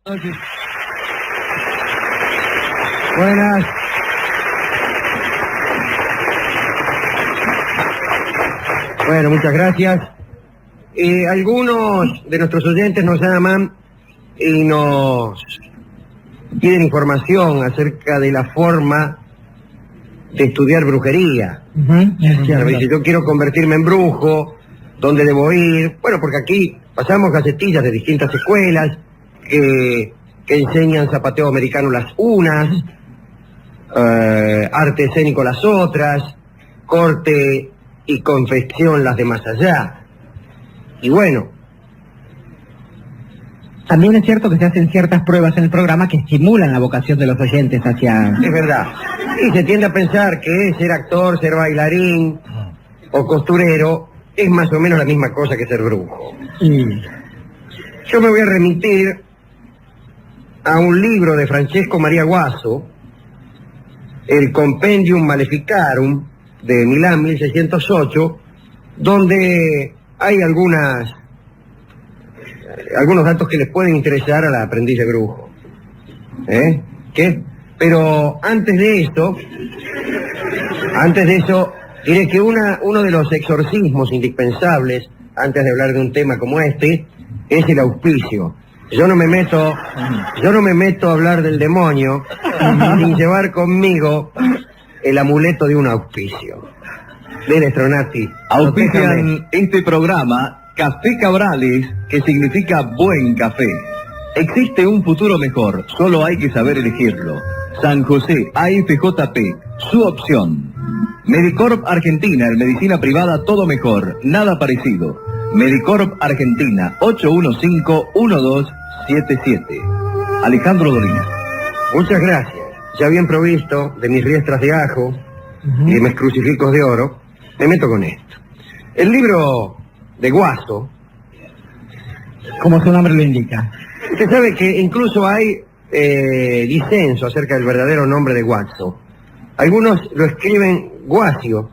noches. Buenas. Bueno, muchas gracias. Algunos de nuestros oyentes nos llaman y nos piden información acerca de la forma de estudiar brujería. Si yo quiero convertirme en brujo, ¿dónde debo ir? Bueno, porque aquí pasamos gacetillas de distintas escuelas que enseñan zapateo americano las unas, arte escénico las otras, corte y confección las de más allá. Y bueno, también es cierto que se hacen ciertas pruebas en el programa que estimulan la vocación de los oyentes hacia... es verdad. Y se tiende a pensar que ser actor, ser bailarín o costurero es más o menos la misma cosa que ser brujo. Yo me voy a remitir a un libro de Francesco Maria Guaso, el Compendium Maleficarum, de Milán, 1608, donde hay algunos datos que les pueden interesar al aprendiz de brujo. ¿Qué? Pero antes de eso, diré que uno de los exorcismos indispensables, antes de hablar de un tema como este, es el auspicio. Yo no me meto a hablar del demonio sin llevar conmigo el amuleto de un auspicio. Dele, Stronati. Auspician este programa Café Cabrales, que significa buen café. Existe un futuro mejor, solo hay que saber elegirlo. San José AFJP, su opción. Medicorp Argentina, en medicina privada todo mejor, nada parecido. Medicorp Argentina, 815-1277. Alejandro Dolina. Muchas gracias. Ya bien provisto de mis riestras de ajo y de mis crucifijos de oro, me meto con esto. El libro de Guaso, como su nombre lo indica. Usted sabe que incluso hay disenso acerca del verdadero nombre de Guaso. Algunos lo escriben Guasio,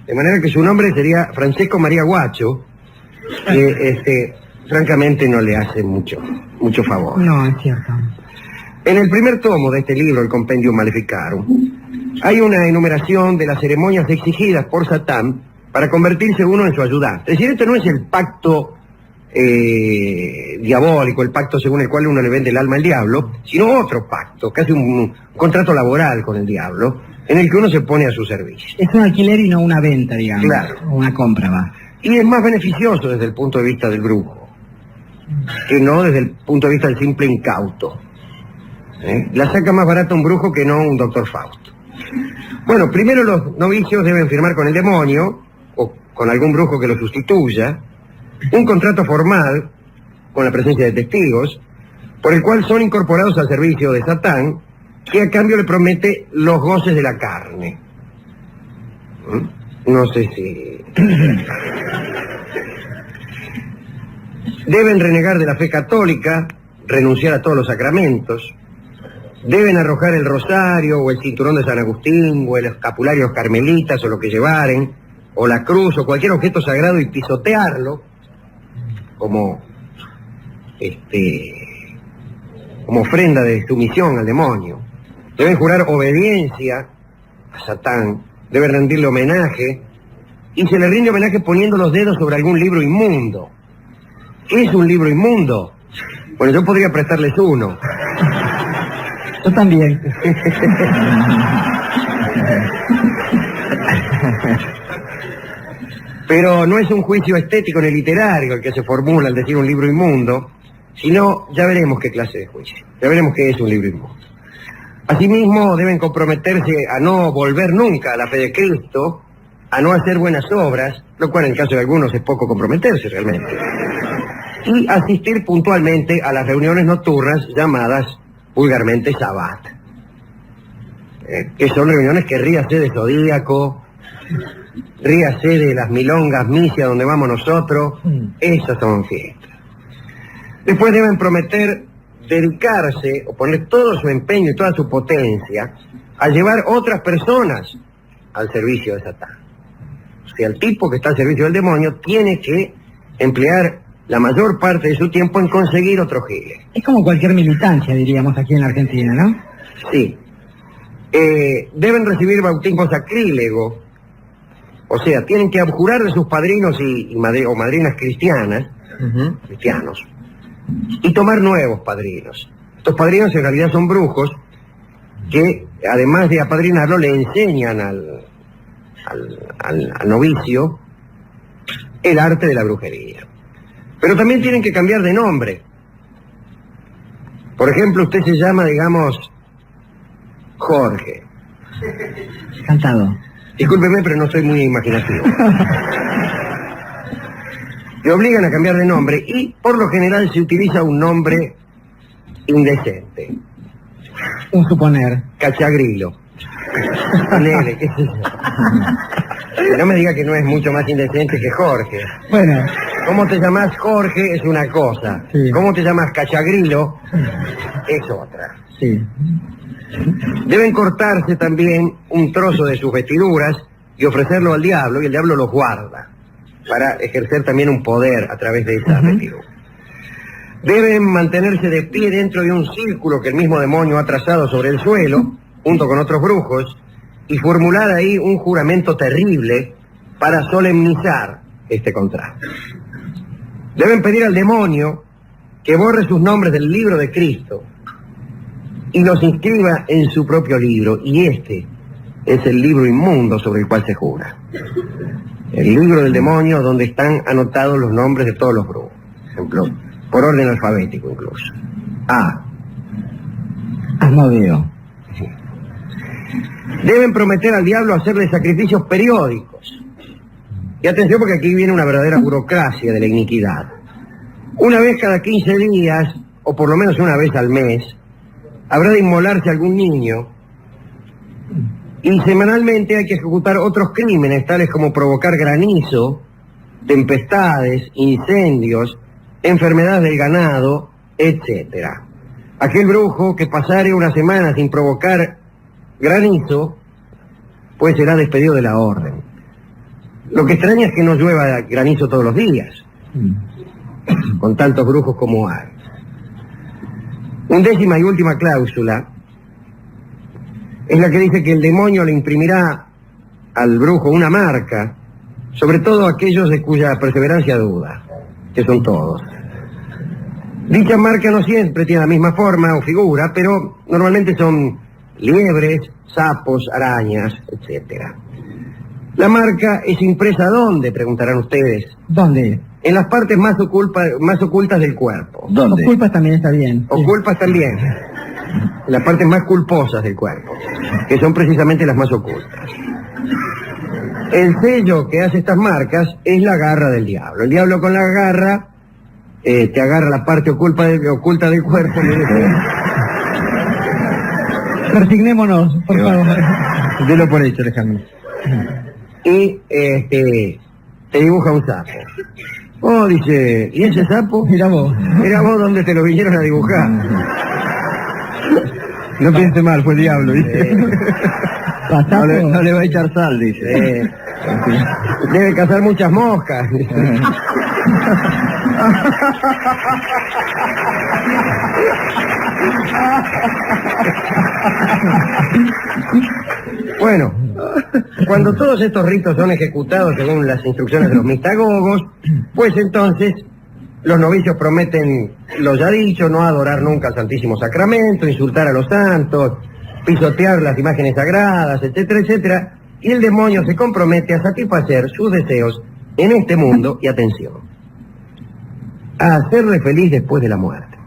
de manera que su nombre sería Francesco Maria Guacho, que francamente no le hace mucho favor. No, es cierto. En el primer tomo de este libro, el Compendium Maleficarum, hay una enumeración de las ceremonias exigidas por Satán para convertirse uno en su ayudante. Es decir, esto no es el pacto diabólico, el pacto según el cual uno le vende el alma al diablo, sino otro pacto, casi un contrato laboral con el diablo, en el que uno se pone a su servicio. Es un alquiler y no una venta, digamos. Claro. Una compra, va. Y es más beneficioso desde el punto de vista del brujo, que no desde el punto de vista del simple incauto. La saca más barata un brujo que no un doctor Fausto. Bueno, primero los novicios deben firmar con el demonio, o con algún brujo que lo sustituya, un contrato formal, con la presencia de testigos, por el cual son incorporados al servicio de Satán, que a cambio le promete los goces de la carne. No sé si... Deben renegar de la fe católica, renunciar a todos los sacramentos, deben arrojar el rosario o el cinturón de San Agustín o el escapulario carmelitas o lo que llevaren, o la cruz o cualquier objeto sagrado y pisotearlo como ofrenda de sumisión al demonio. Deben jurar obediencia a Satán, deben rendirle homenaje, y se le rinde homenaje poniendo los dedos sobre algún libro inmundo. ¿Qué es un libro inmundo? Bueno, yo podría prestarles uno. Yo también. Pero no es un juicio estético ni literario el que se formula al decir un libro inmundo, sino ya veremos qué clase de juicio, ya veremos qué es un libro inmundo. Asimismo, deben comprometerse a no volver nunca a la fe de Cristo, a no hacer buenas obras, lo cual en el caso de algunos es poco comprometerse realmente, y asistir puntualmente a las reuniones nocturnas llamadas vulgarmente sabbat, que son reuniones que ríase de Zodíaco, ríase de las milongas misia donde vamos nosotros, esas son fiestas. Después deben prometer dedicarse o poner todo su empeño y toda su potencia a llevar otras personas al servicio de Satán. O sea, el tipo que está al servicio del demonio tiene que emplear la mayor parte de su tiempo en conseguir otro giles. Es como cualquier militancia, diríamos, aquí en la Argentina, ¿no? Sí. Deben recibir bautismo sacrílego, o sea, tienen que abjurar de sus padrinos o madrinas cristianos, y tomar nuevos padrinos. Estos padrinos en realidad son brujos que, además de apadrinarlo, le enseñan al novicio el arte de la brujería. Pero también tienen que cambiar de nombre. Por ejemplo, usted se llama, digamos, Jorge. Encantado. Discúlpeme, pero no soy muy imaginativo. Le obligan a cambiar de nombre y, por lo general, se utiliza un nombre indecente. Un suponer. Cachagrilo. Ponele, qué sé yo. Que no me diga que no es mucho más indecente que Jorge. Bueno. ¿Cómo te llamas Jorge? Es una cosa. Sí. ¿Cómo te llamas Cachagrilo? Es otra. Sí. Deben cortarse también un trozo de sus vestiduras y ofrecerlo al diablo, y el diablo los guarda para ejercer también un poder a través de esas vestiduras. Deben mantenerse de pie dentro de un círculo que el mismo demonio ha trazado sobre el suelo, junto con otros brujos, y formular ahí un juramento terrible para solemnizar este contrato. Deben pedir al demonio que borre sus nombres del libro de Cristo y los inscriba en su propio libro, y este es el libro inmundo sobre el cual se jura. El libro del demonio, donde están anotados los nombres de todos los brujos. Por ejemplo, por orden alfabético incluso. Asmodeo. Deben prometer al diablo hacerle sacrificios periódicos. Y atención, porque aquí viene una verdadera burocracia de la iniquidad. Una vez cada 15 días, o por lo menos una vez al mes, habrá de inmolarse algún niño, y semanalmente hay que ejecutar otros crímenes, tales como provocar granizo, tempestades, incendios, enfermedades del ganado, etc. Aquel brujo que pasare una semana sin provocar granizo, pues será despedido de la orden. Lo que extraña es que no llueva granizo todos los días, con tantos brujos como hay. 11ª y última cláusula es la que dice que el demonio le imprimirá al brujo una marca, sobre todo aquellos de cuya perseverancia duda, que son todos. Dicha marca no siempre tiene la misma forma o figura, pero normalmente son liebres, sapos, arañas, etc. La marca es impresa ¿dónde?, preguntarán ustedes. ¿Dónde? En las partes más ocultas del cuerpo. ¿Dónde? Oculpas también está bien. Oculpas también. En las partes más culposas del cuerpo, que son precisamente las más ocultas. El sello que hace estas marcas es la garra del diablo. El diablo con la garra te agarra la parte oculta del cuerpo y dice... Persignémonos, por favor. Delo por hecho, Alejandro. Y te dibuja un sapo. Oh, dice, ¿y ese sapo? Mira vos. Mira vos dónde te lo vinieron a dibujar. No piense mal, fue el diablo, dice. No le va a echar sal, dice. Debe cazar muchas moscas. Bueno, cuando todos estos ritos son ejecutados según las instrucciones de los mistagogos, pues entonces los novicios prometen lo ya dicho, no adorar nunca al Santísimo Sacramento, insultar a los santos, pisotear las imágenes sagradas, etcétera, etcétera, y el demonio se compromete a satisfacer sus deseos en este mundo, y atención, a hacerle feliz después de la muerte.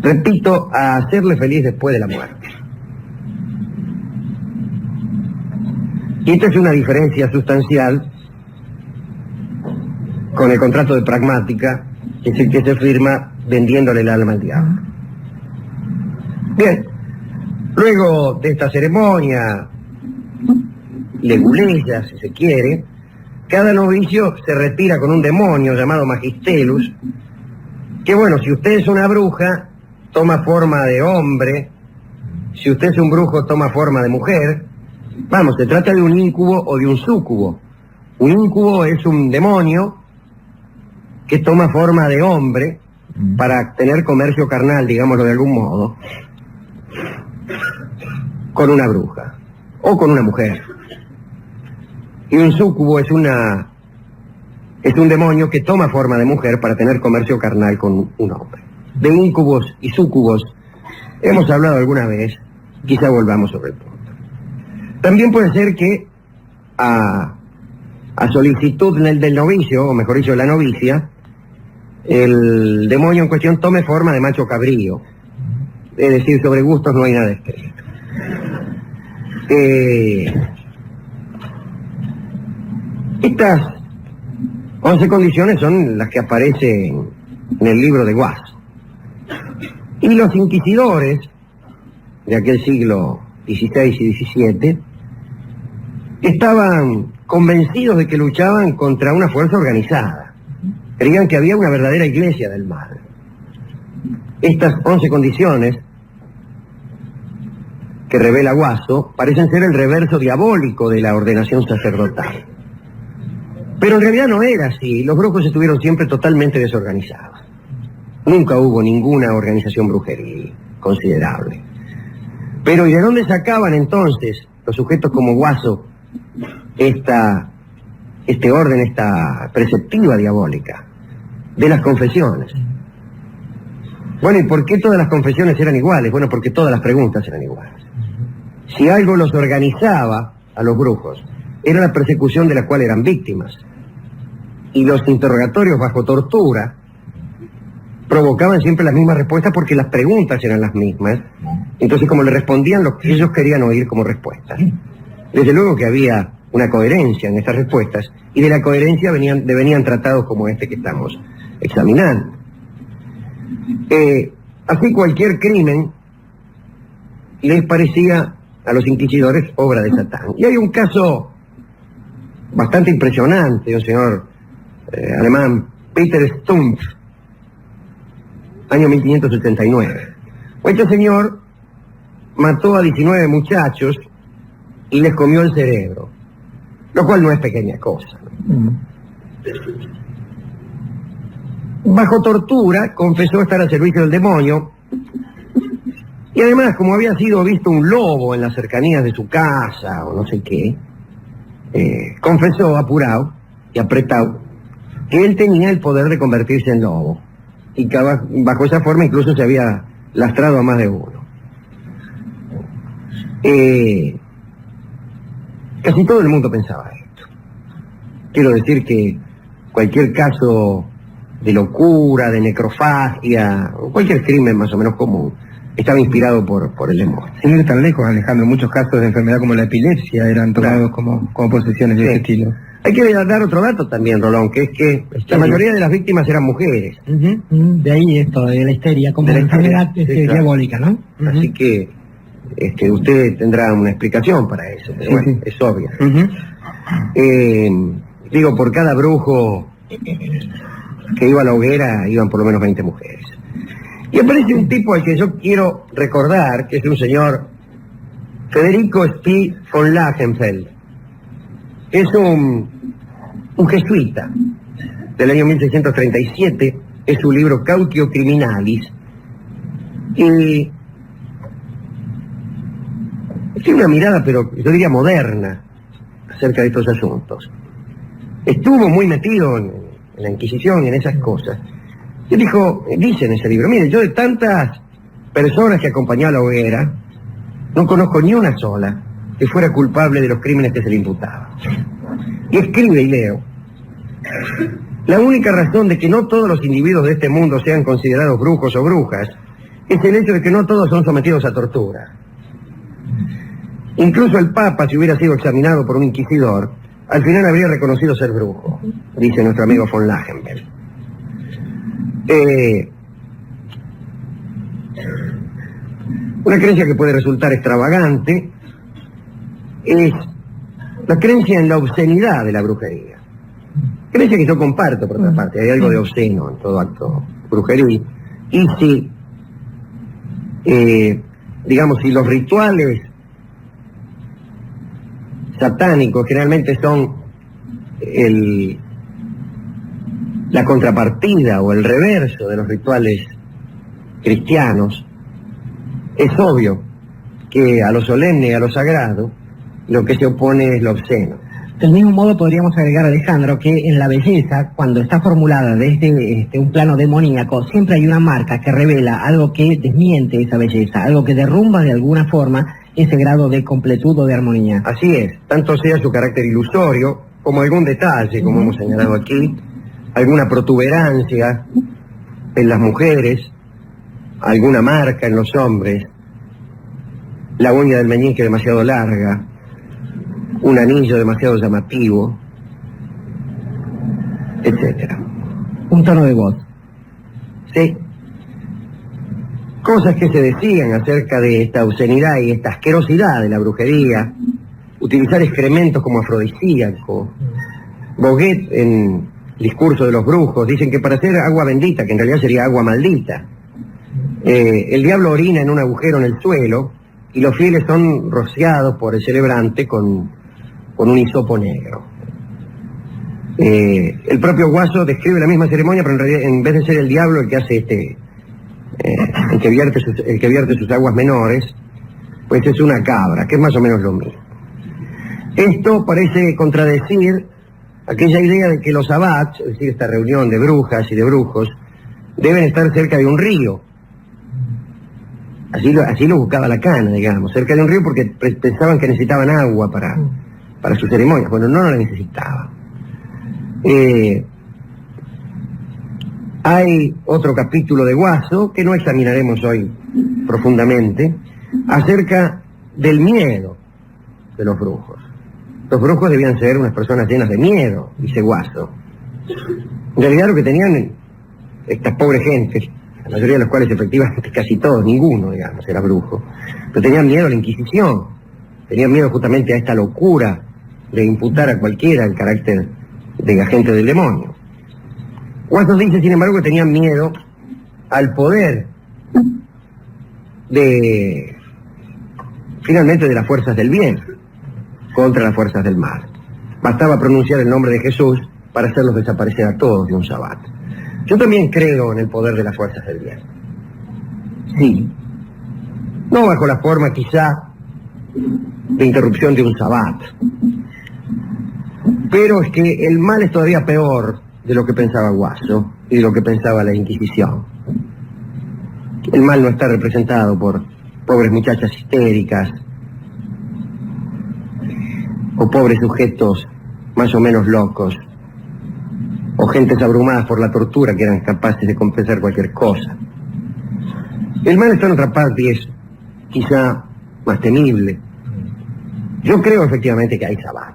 Repito, a hacerle feliz después de la muerte. Y esta es una diferencia sustancial con el contrato de pragmática, que es el que se firma vendiéndole el alma al diablo. Bien, luego de esta ceremonia leguleya, si se quiere, cada novicio se retira con un demonio llamado Magistelus, que bueno, si usted es una bruja, toma forma de hombre, si usted es un brujo, toma forma de mujer. Vamos, se trata de un íncubo o de un súcubo, Un íncubo es un demonio que toma forma de hombre para tener comercio carnal, digámoslo de algún modo, con una bruja o con una mujer. Y un súcubo es un demonio que toma forma de mujer para tener comercio carnal con un hombre. De íncubos y súcubos hemos hablado alguna vez, quizá volvamos sobre el punto. También puede ser que a solicitud del novicio, o mejor dicho, de la novicia, el demonio en cuestión tome forma de macho cabrío. Es decir, sobre gustos no hay nada escrito. Estas 11 condiciones son las que aparecen en el libro de Guaso. Y los inquisidores de aquel siglo XVI y XVII estaban convencidos de que luchaban contra una fuerza organizada. Creían que había una verdadera iglesia del mal. Estas 11 condiciones que revela Guaso parecen ser el reverso diabólico de la ordenación sacerdotal. Pero en realidad no era así. Los brujos estuvieron siempre totalmente desorganizados. Nunca hubo ninguna organización brujeril considerable. Pero ¿y de dónde sacaban entonces los sujetos como Guaso este orden, esta preceptiva diabólica? De las confesiones. Bueno, ¿y por qué todas las confesiones eran iguales? Bueno, porque todas las preguntas eran iguales. Si algo los organizaba a los brujos, era la persecución de la cual eran víctimas. Y los interrogatorios bajo tortura provocaban siempre las mismas respuestas porque las preguntas eran las mismas. Entonces, como le respondían lo que ellos querían oír como respuestas. Desde luego que había una coherencia en estas respuestas, y de la coherencia venían tratados como este que estamos examinando. Así cualquier crimen les parecía a los inquisidores obra de Satán. Y hay un caso bastante impresionante de un señor alemán, Peter Stumpf, año 1579. Este señor mató a 19 muchachos y les comió el cerebro, lo cual no es pequeña cosa. Bajo tortura confesó estar al servicio del demonio, y además, como había sido visto un lobo en las cercanías de su casa o no sé qué, confesó apurado y apretado que él tenía el poder de convertirse en lobo, y que bajo esa forma incluso se había lastrado a más de uno. Casi todo el mundo pensaba esto. Quiero decir que cualquier caso de locura, de necrofagia, o cualquier crimen más o menos común, estaba inspirado por el demonio. Sin ir tan lejos, Alejandro, muchos casos de enfermedad como la epilepsia eran tomados como posesiones de ese estilo. Hay que dar otro dato también, Rolón, que es que la mayoría de las víctimas eran mujeres. De ahí esto, de la histeria, como la enfermedad diabólica, ¿no? Así que usted tendrá una explicación para eso, pero bueno, es obvia. Digo, por cada brujo que iba a la hoguera, iban por lo menos 20 mujeres. Y aparece un tipo al que yo quiero recordar, que es un señor Federico Spee von Lachenfeld. Es un jesuita del año 1637, es su libro Cautio Criminalis, y tiene una mirada, pero yo diría moderna, acerca de estos asuntos. Estuvo muy metido en la Inquisición y en esas cosas. Y dice en ese libro, mire, yo de tantas personas que acompañó a la hoguera, no conozco ni una sola que fuera culpable de los crímenes que se le imputaban. Y escribe, y leo: la única razón de que no todos los individuos de este mundo sean considerados brujos o brujas es el hecho de que no todos son sometidos a tortura. Incluso el Papa, si hubiera sido examinado por un inquisidor, al final habría reconocido ser brujo, dice nuestro amigo von Lachenfeld. Una creencia que puede resultar extravagante es la creencia en la obscenidad de la brujería. Creencia que yo comparto, por otra parte. Hay algo de obsceno en todo acto brujeril. Y si, si los rituales satánicos generalmente son la contrapartida o el reverso de los rituales cristianos, es obvio que a lo solemne y a lo sagrado lo que se opone es lo obsceno. Del mismo modo podríamos agregar, Alejandro, que en la belleza, cuando está formulada desde un plano demoníaco, siempre hay una marca que revela algo que desmiente esa belleza, algo que derrumba de alguna forma ese grado de completud o de armonía. Así es, tanto sea su carácter ilusorio, como algún detalle, como hemos señalado aquí, alguna protuberancia en las mujeres, alguna marca en los hombres, la uña del meñique demasiado larga, un anillo demasiado llamativo, etcétera. Un tono de voz. Sí. Cosas que se decían acerca de esta obscenidad y esta asquerosidad de la brujería, utilizar excrementos como afrodisíaco. Boguet, en Discurso de los Brujos, dicen que para hacer agua bendita, que en realidad sería agua maldita, el diablo orina en un agujero en el suelo y los fieles son rociados por el celebrante con un hisopo negro. El propio Guaso describe la misma ceremonia, pero en realidad, en vez de ser el diablo el que hace el que vierte sus aguas menores, pues es una cabra, que es más o menos lo mismo. Esto parece contradecir aquella idea de que los sabbats, es decir, esta reunión de brujas y de brujos, deben estar cerca de un río. Así lo buscaba Lacan, digamos, cerca de un río, porque pensaban que necesitaban agua para sus ceremonias. Bueno, no la necesitaban. Hay otro capítulo de Guaso, que no examinaremos hoy profundamente, acerca del miedo de los brujos. Los brujos debían ser unas personas llenas de miedo, dice Guaso. En realidad lo que tenían estas pobres gentes, la mayoría de los cuales efectivamente casi todos, ninguno, digamos, era brujo, pero tenían miedo a la Inquisición, tenían miedo justamente a esta locura de imputar a cualquiera el carácter de agente del demonio. Guaso dice, sin embargo, que tenían miedo al poder finalmente de las fuerzas del bien contra las fuerzas del mal. Bastaba pronunciar el nombre de Jesús para hacerlos desaparecer a todos de un sabbat. Yo también creo en el poder de las fuerzas del bien. Sí. No bajo la forma, quizá, de interrupción de un sabbat. Pero es que el mal es todavía peor de lo que pensaba Guaso y de lo que pensaba la Inquisición. El mal no está representado por pobres muchachas histéricas o pobres sujetos más o menos locos o gentes abrumadas por la tortura que eran capaces de compensar cualquier cosa. El mal está en otra parte y es quizá más temible. Yo creo efectivamente que hay sabbat,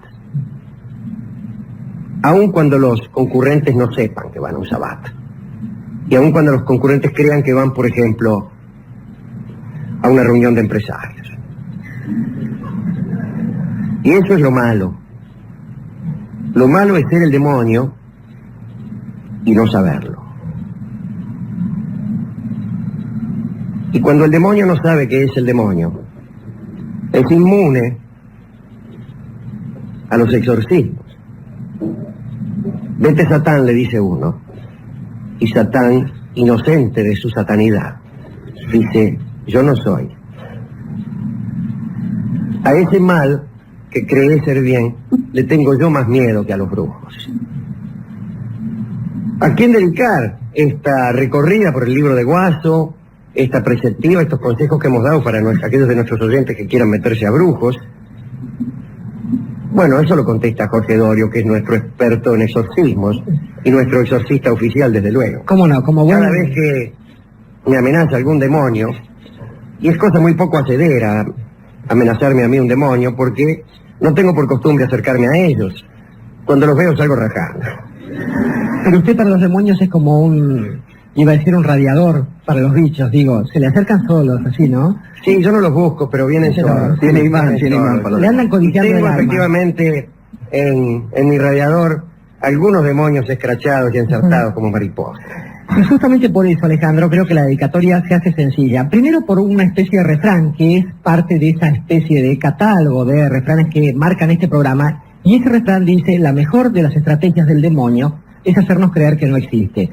aun cuando los concurrentes no sepan que van a un sabbat, y aun cuando los concurrentes crean que van, por ejemplo, a una reunión de empresarios. Y eso es lo malo. Lo malo es ser el demonio y no saberlo. Y cuando el demonio no sabe que es el demonio, es inmune a los exorcismos. Vete Satán, le dice uno, y Satán, inocente de su satanidad, dice, yo no soy. A ese mal que cree ser bien, le tengo yo más miedo que a los brujos. ¿A quién dedicar esta recorrida por el libro de Guaso, esta preceptiva, estos consejos que hemos dado para aquellos de nuestros oyentes que quieran meterse a brujos? Bueno, eso lo contesta Jorge Dorio, que es nuestro experto en exorcismos y nuestro exorcista oficial, desde luego. ¿Cómo no? Como bueno. Cada vez que me amenaza algún demonio, y es cosa muy poco hacedera amenazarme a mí un demonio, porque no tengo por costumbre acercarme a ellos. Cuando los veo salgo rajando. Pero usted para los demonios es como iba a decir un radiador para los bichos, digo, se le acercan solos, así, ¿no? Sí, yo no los busco, pero vienen solos. Tiene imán para los... Le andan codiciando Tengo el alma. efectivamente en mi radiador algunos demonios escrachados y ensartados como mariposas. Y justamente por eso, Alejandro, creo que la dedicatoria se hace sencilla. Primero por una especie de refrán, que es parte de esa especie de catálogo de refranes que marcan este programa, Y ese refrán dice, la mejor de las estrategias del demonio es hacernos creer que no existe.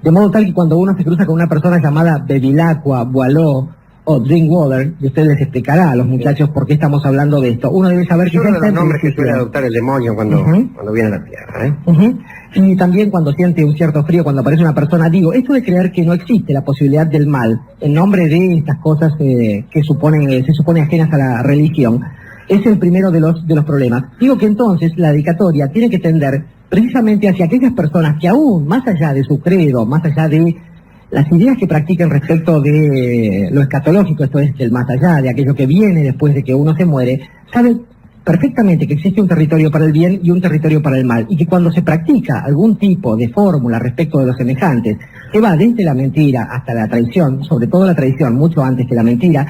De modo tal que cuando uno se cruza con una persona llamada Bevilacqua, Boileau o Drinkwater, y usted les explicará a los muchachos por qué estamos hablando de esto, uno debe saber que Es uno de está los en nombres que principio. suele adoptar el demonio cuando viene a la Tierra, ¿eh? Y también cuando siente un cierto frío, cuando aparece una persona, digo, esto de creer que no existe la posibilidad del mal, en nombre de estas cosas que se supone ajenas a la religión, es el primero de los problemas. Digo que entonces la dedicatoria tiene que tender precisamente hacia aquellas personas que aún, más allá de su credo, más allá de las ideas que practican respecto de lo escatológico, esto es, del más allá, de aquello que viene después de que uno se muere, saben perfectamente que existe un territorio para el bien y un territorio para el mal, y que cuando se practica algún tipo de fórmula respecto de los semejantes, que va desde la mentira hasta la traición, sobre todo la traición, mucho antes que la mentira,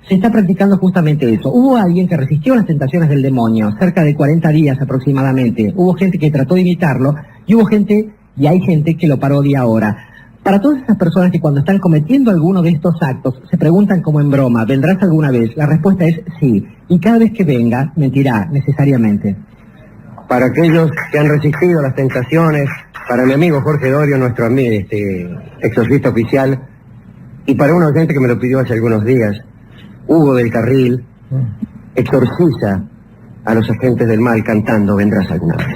se está practicando justamente eso. Hubo alguien que resistió las tentaciones del demonio, cerca de 40 días aproximadamente. Hubo gente que trató de imitarlo, y hubo gente, y hay gente que lo parodia ahora. Para todas esas personas que cuando están cometiendo alguno de estos actos se preguntan como en broma, ¿vendrás alguna vez? La respuesta es sí, y cada vez que venga, mentirá necesariamente. Para aquellos que han resistido las tentaciones, para mi amigo Jorge Dorio, nuestro exorcista oficial, y para un oyente que me lo pidió hace algunos días, Hugo del Carril, exorciza a los agentes del mal cantando "Vendrás alguna vez".